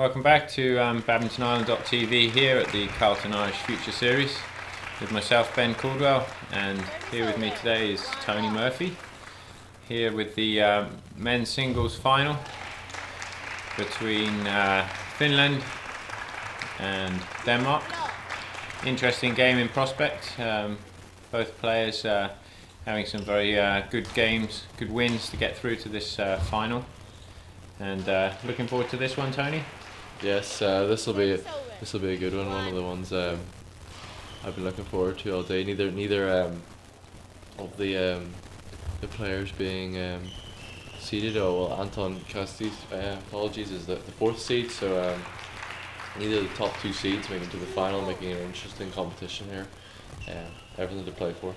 Welcome back to badmintonisland.tv here at the Carlton Irish Future Series with myself, Ben Caldwell, and here with me today is Tony Murphy, here with the men's singles final between Finland and Denmark. Interesting game in prospect, both players having some very good games, good wins to get through to this final, and looking forward to this one, Tony. Yes, this will be a good one. One of the ones I've been looking forward to all day. Neither of the players being seeded. Oh well, Anton Kaisti, apologies, is the fourth seed. So neither of the top two seeds making it to the final, making it an interesting competition here. Everything to play for.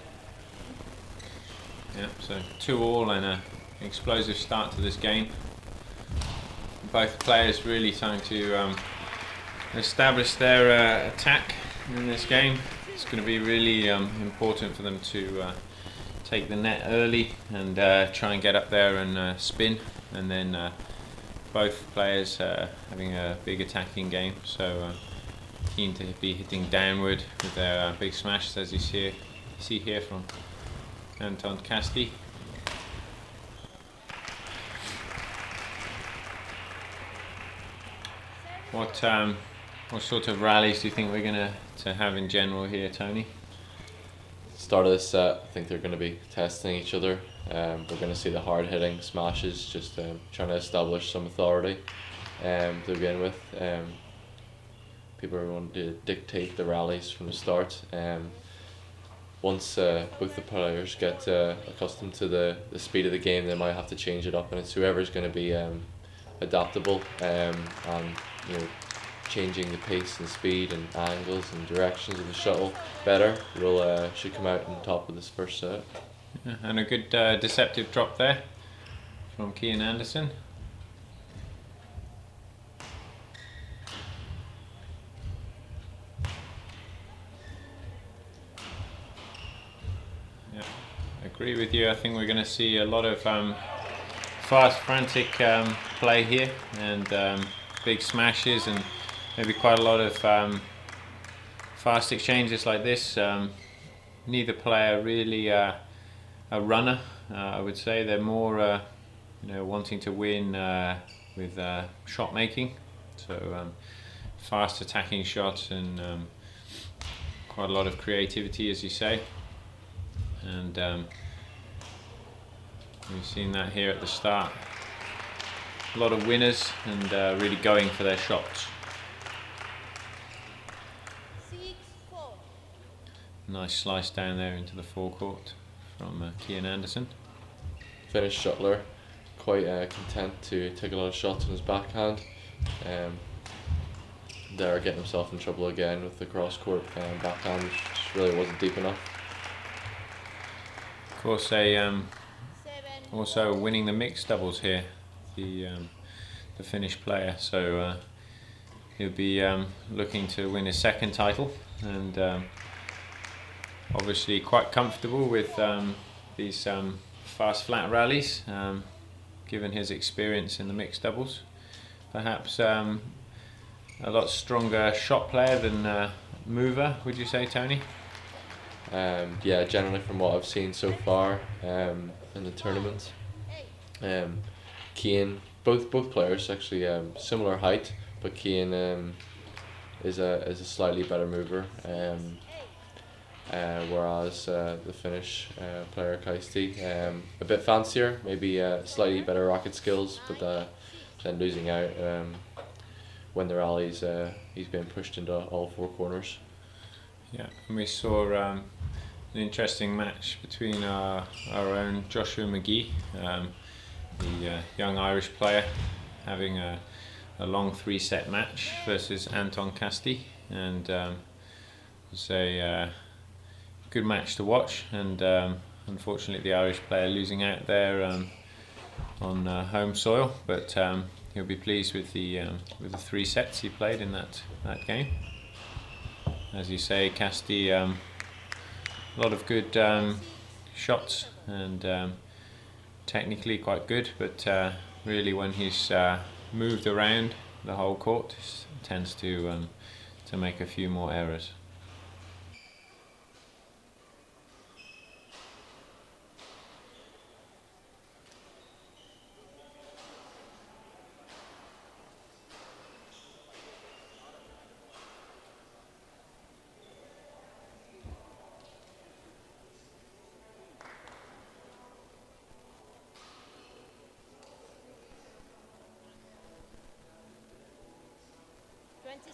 Yeah, so 2-2 and an explosive start to this game. Both players really trying to establish their attack in this game. It's going to be really important for them to take the net early and try and get up there and spin, and then both players having a big attacking game, so keen to be hitting downward with their big smashes, as you see here from Anton Kaisti. What sort of rallies do you think we're going to have in general here, Tony? Start of this set, I think they're going to be testing each other. We're going to see the hard hitting smashes, just trying to establish some authority to begin with. People are going to dictate the rallies from the start. Once both the players get accustomed to the speed of the game, they might have to change it up, and it's whoever's going to be adaptable and changing the pace and speed and angles and directions of the shuttle better should come out on top of this first set. Yeah, and a good deceptive drop there from Kian Andersen. Yeah, I agree with you. I think we're going to see a lot of fast, frantic play here, and big smashes, and maybe quite a lot of fast exchanges like this. Neither player really a runner, I would say. They're more wanting to win with shot making, so fast attacking shots and quite a lot of creativity, as you say, and we've seen that here at the start. A lot of winners and really going for their shots. Nice slice down there into the forecourt from Kian Andersen. Finnish shuttler, quite content to take a lot of shots on his backhand. There, getting himself in trouble again with the cross-court backhand, which really wasn't deep enough. Of course, also winning the mixed doubles here, the Finnish player, so he'll be looking to win his second title, and obviously quite comfortable with these fast flat rallies, given his experience in the mixed doubles. Perhaps a lot stronger shot player than mover, would you say, Tony? Yeah, generally from what I've seen so far in the tournament. Kian, both players actually similar height, but Kian is a slightly better mover, whereas the Finnish player Kaisti a bit fancier, maybe slightly better racket skills, but then losing out when the rallies he's being pushed into all four corners. Yeah, and we saw an interesting match between our own Joshua McGee, the young Irish player, having a long 3-set match versus Anton Kaisti, and it was a good match to watch, and unfortunately the Irish player losing out there on home soil, but he'll be pleased with the 3 sets he played in that game. As you say, Kaisti, a lot of good shots and technically quite good, but really when he's moved around the whole court, tends to make a few more errors.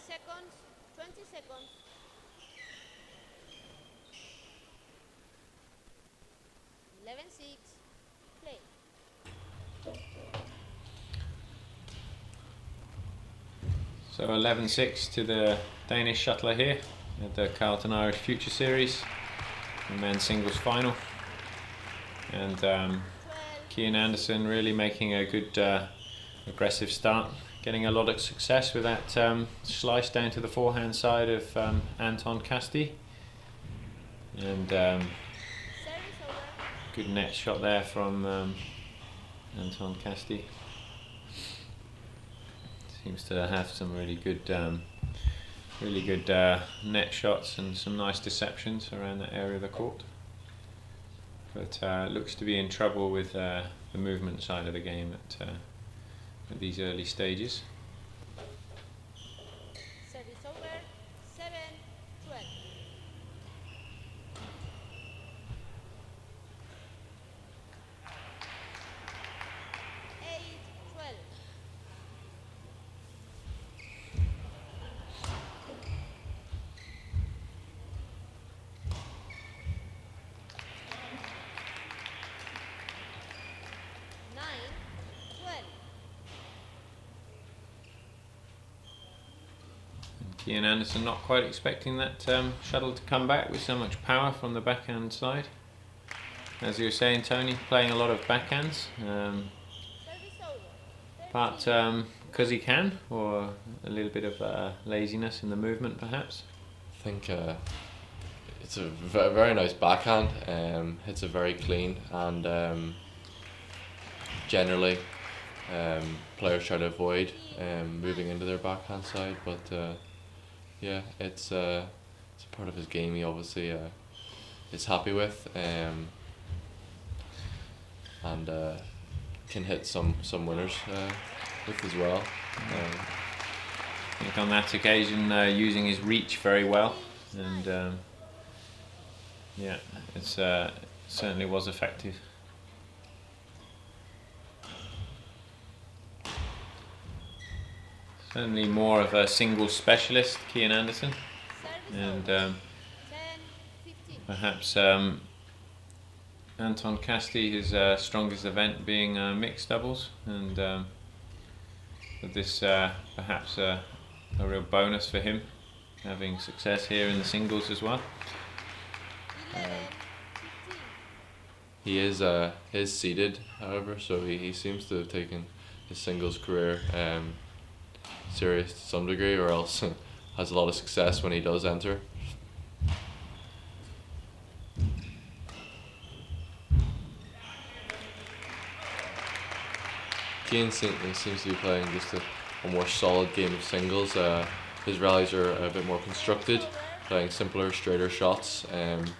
Seconds, 20 seconds. 11-6, play. So 11-6 to the Danish shuttler here at the Carlton Irish Future Series, the men's singles final. And Kian Andersen really making a good aggressive start, getting a lot of success with that slice down to the forehand side of Anton Kaisti. And good net shot there from Anton Kaisti. Seems to have some really good net shots and some nice deceptions around that area of the court. But looks to be in trouble with the movement side of the game at these early stages. Service over, 7-12. Kian Andersen not quite expecting that shuttle to come back with so much power from the backhand side. As you were saying, Tony, playing a lot of backhands, but because he can, or a little bit of laziness in the movement perhaps. I think it's a very nice backhand. Hits it very clean, and generally players try to avoid moving into their backhand side, but yeah, it's a part of his game he obviously is happy with, and can hit some winners with as well. I think on that occasion using his reach very well, and yeah, it's certainly was effective. Certainly more of a singles specialist, Kian Andersen, and perhaps Anton Kaisti, his strongest event being mixed doubles, and with this perhaps a real bonus for him, having success here in the singles as well. He is seeded, however, so he seems to have taken his singles career serious to some degree, or else has a lot of success when he does enter. Kian seems to be playing just a more solid game of singles. His rallies are a bit more constructed, playing simpler, straighter shots, and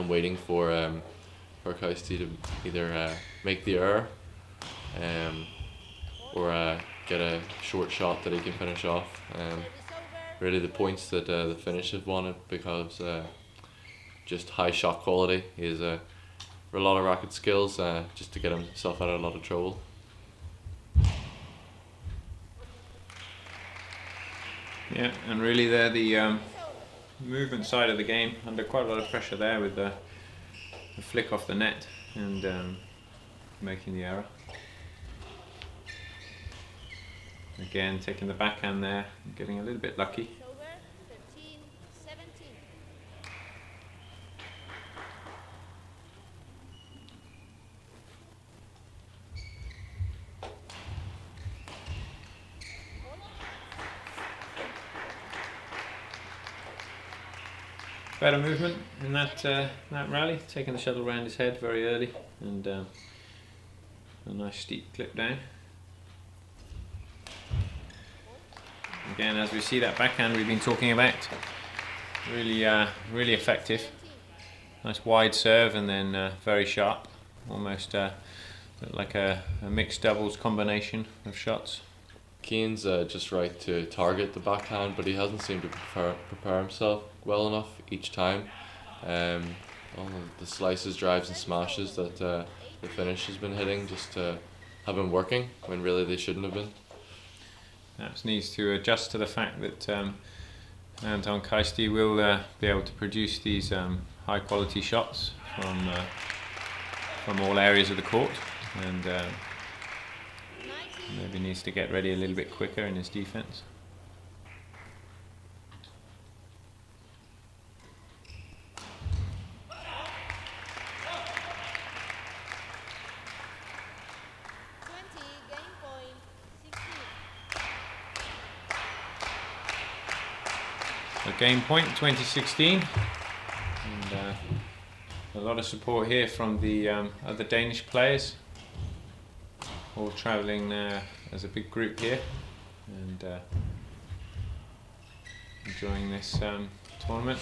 waiting for Kaisti to either make the error or get a short shot that he can finish off. Really the points that the finish have won it because just high shot quality. He has a lot of racket skills just to get himself out of a lot of trouble. Yeah, and really there the movement side of the game under quite a lot of pressure there with the flick off the net and making the error. Again, taking the backhand there, getting a little bit lucky. Better movement in that rally, taking the shuttle around his head very early, and a nice steep clip down. again, as we see that backhand we've been talking about, really really effective. Nice wide serve and then very sharp, almost like a mixed doubles combination of shots. Kian's just right to target the backhand, but he hasn't seemed to prepare himself well enough each time. All of the slices, drives and smashes that the finish has been hitting just have been working when really they shouldn't have been. Perhaps needs to adjust to the fact that Anton Kaisti will be able to produce these high quality shots from all areas of the court, and maybe needs to get ready a little bit quicker in his defense. So game point 2016, and a lot of support here from the other Danish players, all travelling as a big group here and enjoying this tournament.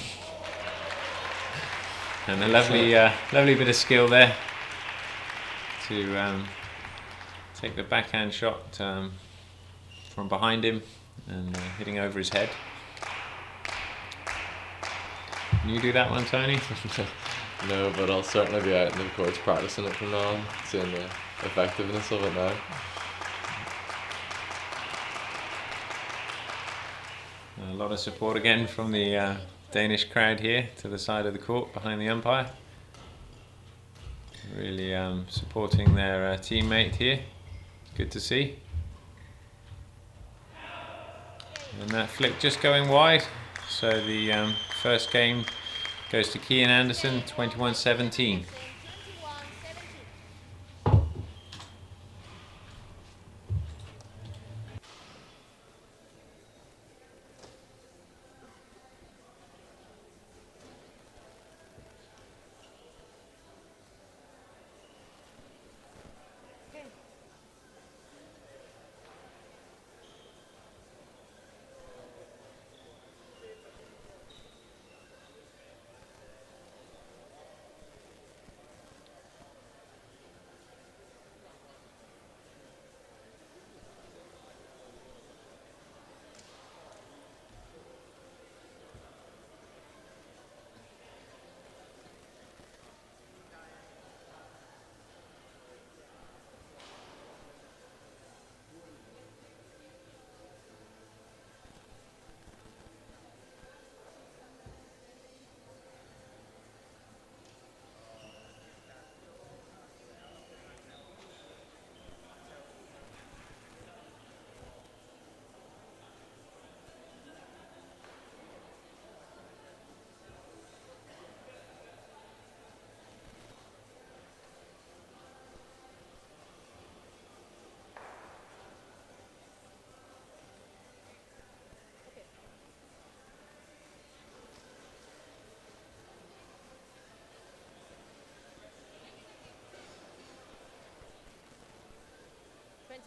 And a lovely bit of skill there to take the backhand shot from behind him and hitting over his head. Can you do that one, Tony? No, but I'll certainly be out in the courts practicing it from now on, seeing the effectiveness of it now. A lot of support again from the Danish crowd here to the side of the court behind the umpire. Really supporting their teammate here. Good to see. And that flick just going wide. So the first game goes to Kian Andersen, 21-17.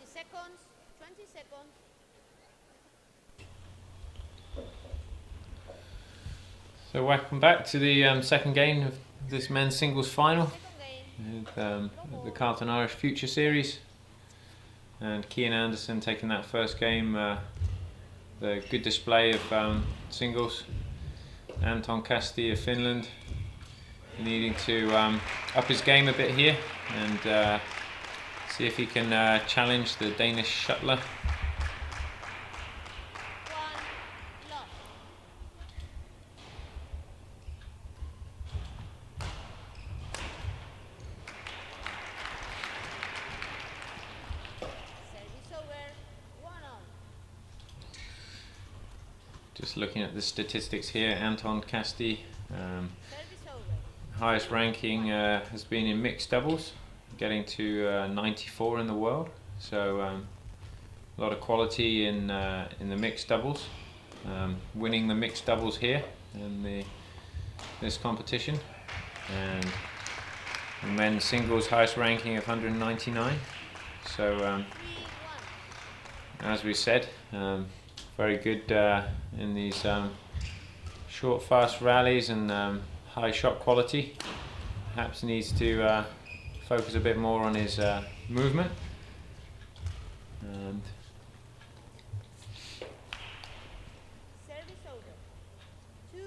Seconds, 20 seconds. So welcome back to the second game of this men's singles final with the Carlton Irish Future Series, and Kian Andersen taking that first game, the good display of singles. Anton Kaisti of Finland needing to up his game a bit here and see if he can challenge the Danish shuttler. Just looking at the statistics here, Anton Kaisti, highest ranking has been in mixed doubles, getting to 94 in the world. So a lot of quality in the mixed doubles, winning the mixed doubles here in this competition, and the men's singles highest ranking of 199. So as we said, very good in these short, fast rallies and high shot quality. Perhaps needs to focus a bit more on his movement. And Service over. 2-3.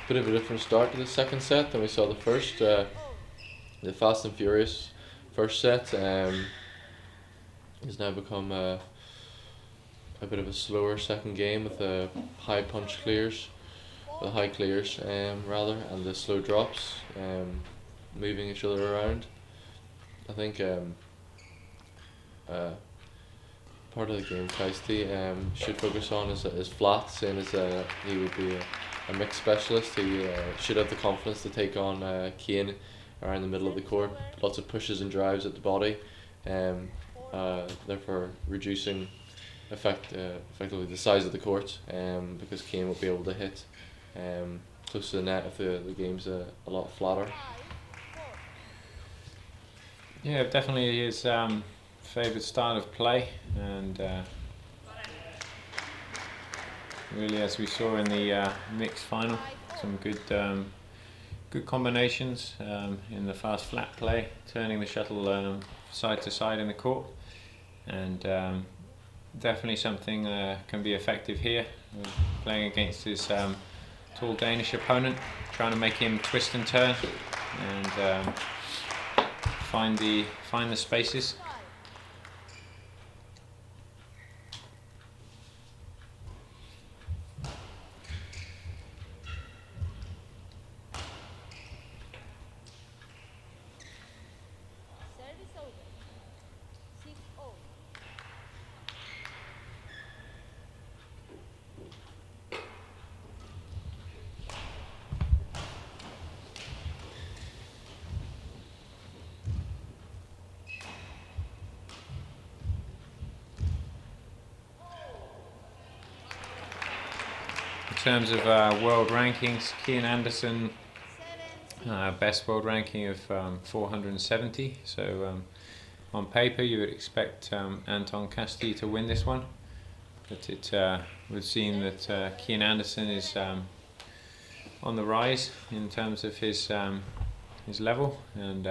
Bit of a different start to the second set than we saw the first. The fast and furious first set has now become a bit of a slower second game with the high punch clears, the high clears rather, and the slow drops, moving each other around. I think part of the game Kaisti should focus on is flat, seeing as he would be a mixed specialist. He should have the confidence to take on Kian around the middle of the court. Lots of pushes and drives at the body, therefore reducing effectively the size of the court, because Kian will be able to hit close to the net if the game's a lot flatter. yeah, definitely his favoured style of play, and really, as we saw in the mixed final, some good combinations in the fast flat play, turning the shuttle side to side in the court, and definitely something can be effective here. We're playing against his tall Danish opponent, trying to make him twist and turn and find the spaces. Service over. 6-0. In terms of world rankings, Kian Andersen, 7-6. best world ranking of 470. So on paper, you would expect Anton Kaisti to win this one, but it would seem that Kian Andersen is on the rise in terms of his level, and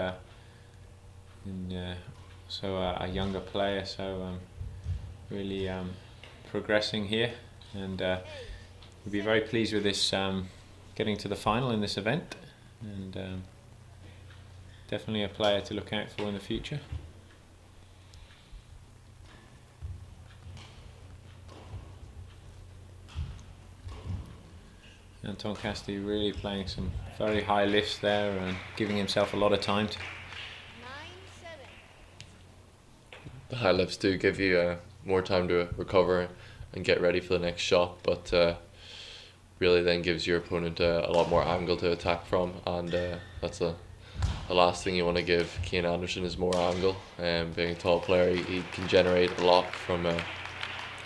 so a younger player. So really progressing here, and we'll be very pleased with this getting to the final in this event, and definitely a player to look out for in the future. Anton Kaisti really playing some very high lifts there and giving himself a lot of time to 9-7. The high lifts do give you more time to recover and get ready for the next shot, but really then gives your opponent a lot more angle to attack from, and that's the last thing you want to give Kian Andersen is more angle. Being a tall player, he can generate a lot from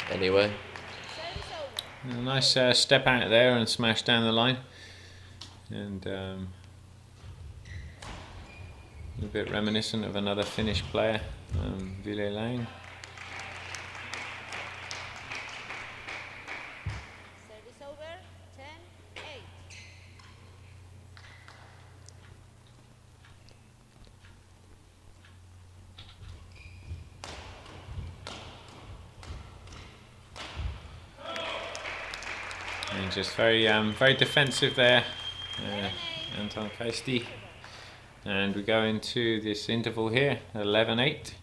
anyway. Service over. a nice step out there and smash down the line, and a little bit reminiscent of another Finnish player, Ville Lang. Service over. 10-8. And just very defensive there, Anton Kaisti. And we go into this interval here, 11-8.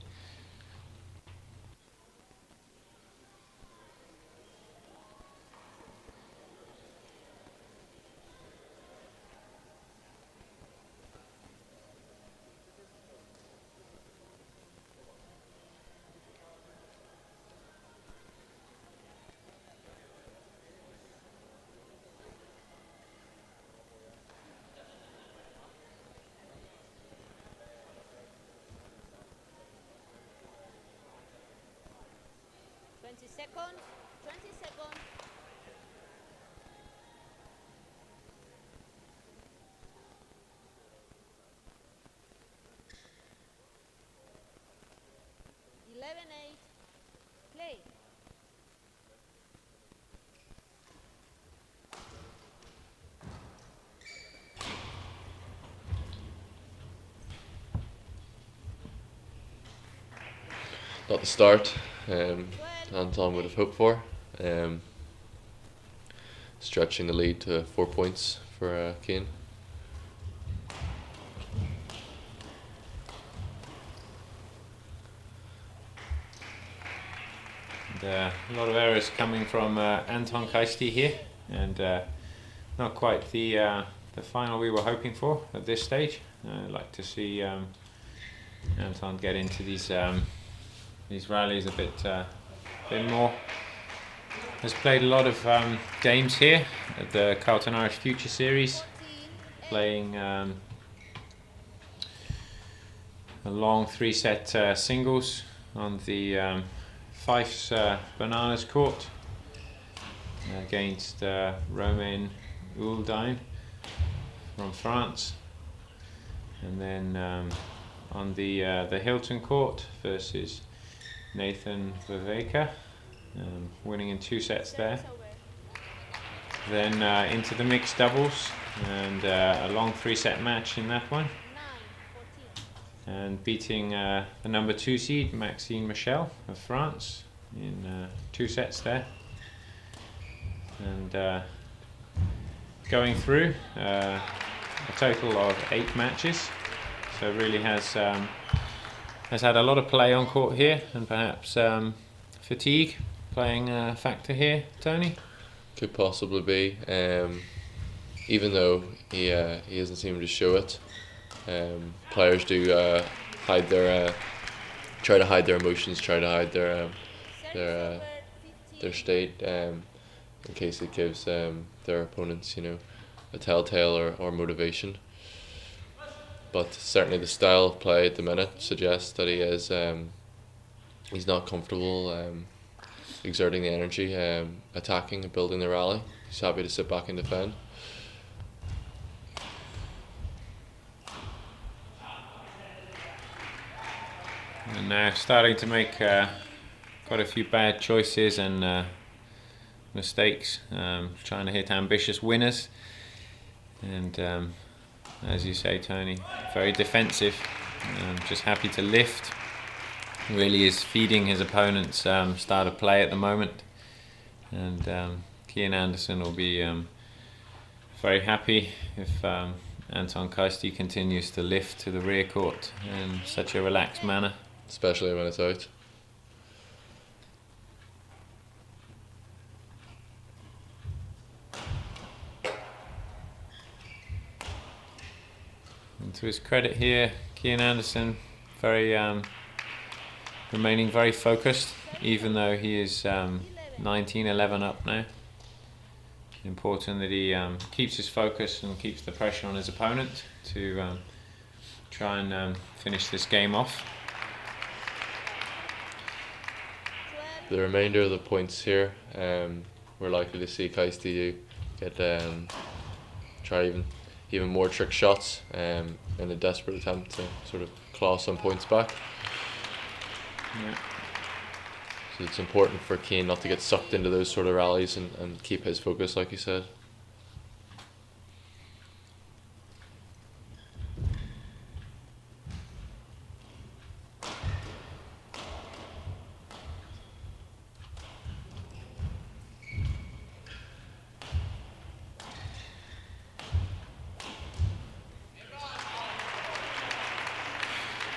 20 seconds. 20 seconds. Eleven, 8. Play. Not the start 12. Anton would have hoped for. Stretching the lead to 4 points for Kian. And, a lot of errors coming from Anton Kaisti here, and not quite the final we were hoping for at this stage. I'd like to see Anton get into these rallies a bit more. Has played a lot of games here at the Carlton Irish Future Series, 14, 8. playing a long 3-set singles on the Fife's Bananas court against Romain Uldine from France, and then on the Hilton court versus Nathan Viveka, winning in 2 sets there. Service over. Then into the mixed doubles, and a long 3-set match in that one, 9, 14. and beating the number 2 seed Maxime Michel of France in 2 sets there, and going through a total of 8 matches. So really has had a lot of play on court here, and perhaps fatigue playing a factor here, Tony. Could possibly be. Even though he hasn't seemed to show it. Players do hide their try to hide their emotions, try to hide their Service over. 15. state, in case it gives their opponents, a telltale or motivation. But certainly the style of play at the minute suggests that he's not comfortable exerting the energy, attacking and building the rally. He's happy to sit back and defend. And now starting to make quite a few bad choices and mistakes, trying to hit ambitious winners, and as you say, Tony, very defensive, just happy to lift. Really is feeding his opponent's style of play at the moment, and Kian Andersen will be very happy if Anton Kaisti continues to lift to the rear court in such a relaxed manner. Especially when it's out. And to his credit here, Kian Andersen remaining very focused, even though he is 19-11 up now. Important that he keeps his focus and keeps the pressure on his opponent to try and finish this game off. The remainder of the points here, we're likely to see Kaisti get try even more trick shots in a desperate attempt to sort of claw some points back. Yeah. So it's important for Kian not to get sucked into those sort of rallies and keep his focus, like you said.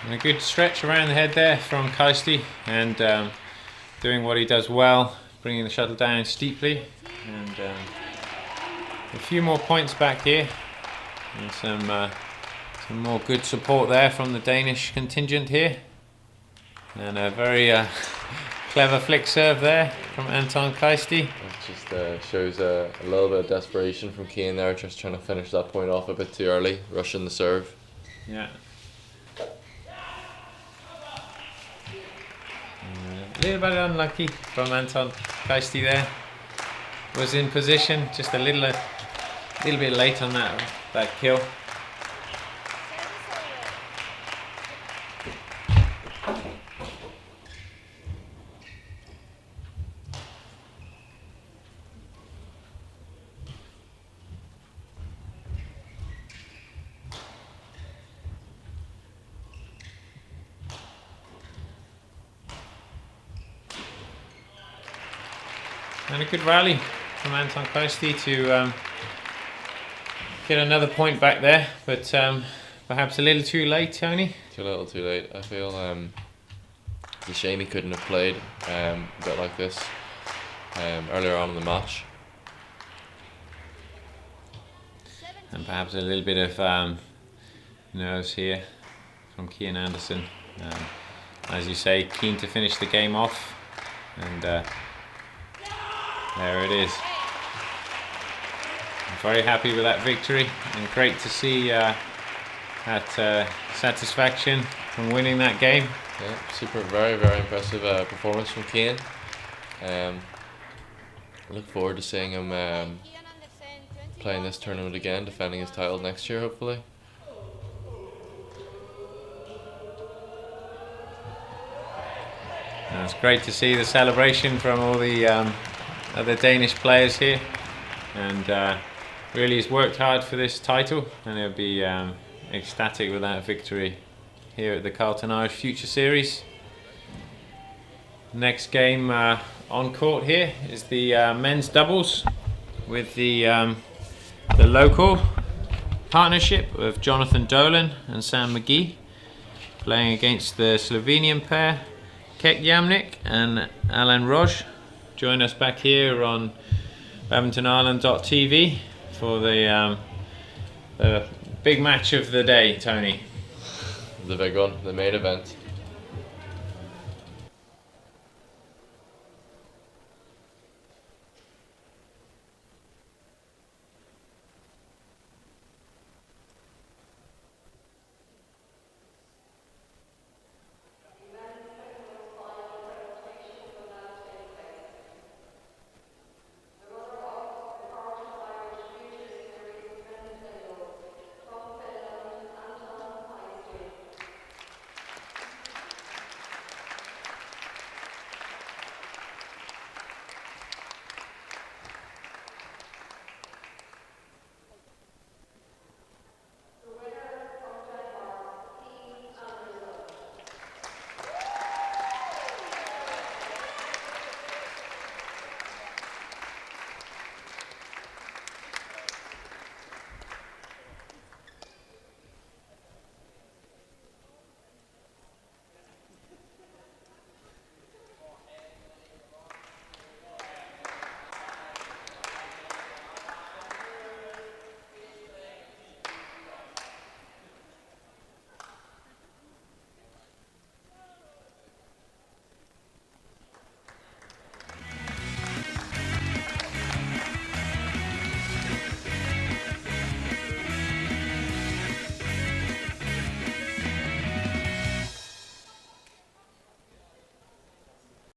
And a good stretch around the head there from Kaisti, and doing what he does well, bringing the shuttle down steeply, and a few more points back here, and some more good support there from the Danish contingent here, and a very clever flick serve there from Anton Kaisti. It just shows a little bit of desperation from Kian there, just trying to finish that point off a bit too early, rushing the serve. Yeah. A little bit unlucky from Anton. Kaisti there was in position, just a little bit late on that kill. And a good rally from Anton Kaisti to get another point back there, but perhaps a little too late, Tony. Too little, too late. I feel it's a shame he couldn't have played a bit like this earlier on in the match. And perhaps a little bit of nerves here from Kian Andersen. As you say, keen to finish the game off, and there it is. I'm very happy with that victory, and great to see that satisfaction from winning that game. Yeah, super, very, very impressive performance from Kian. Look forward to seeing him Kian Andersen, playing this tournament again, defending his title next year, hopefully. And it's great to see the celebration from all the other Danish players here, and really has worked hard for this title, and he'll be ecstatic with that victory here at the Carlton Irish Future Series. Next game on court here is the men's doubles with the local partnership of Jonathan Dolan and Sam McGee, playing against the Slovenian pair Kek Jamnik and Alan Roj. Join us back here on badmintonireland.tv for the big match of the day, Tony. The big one, the main event.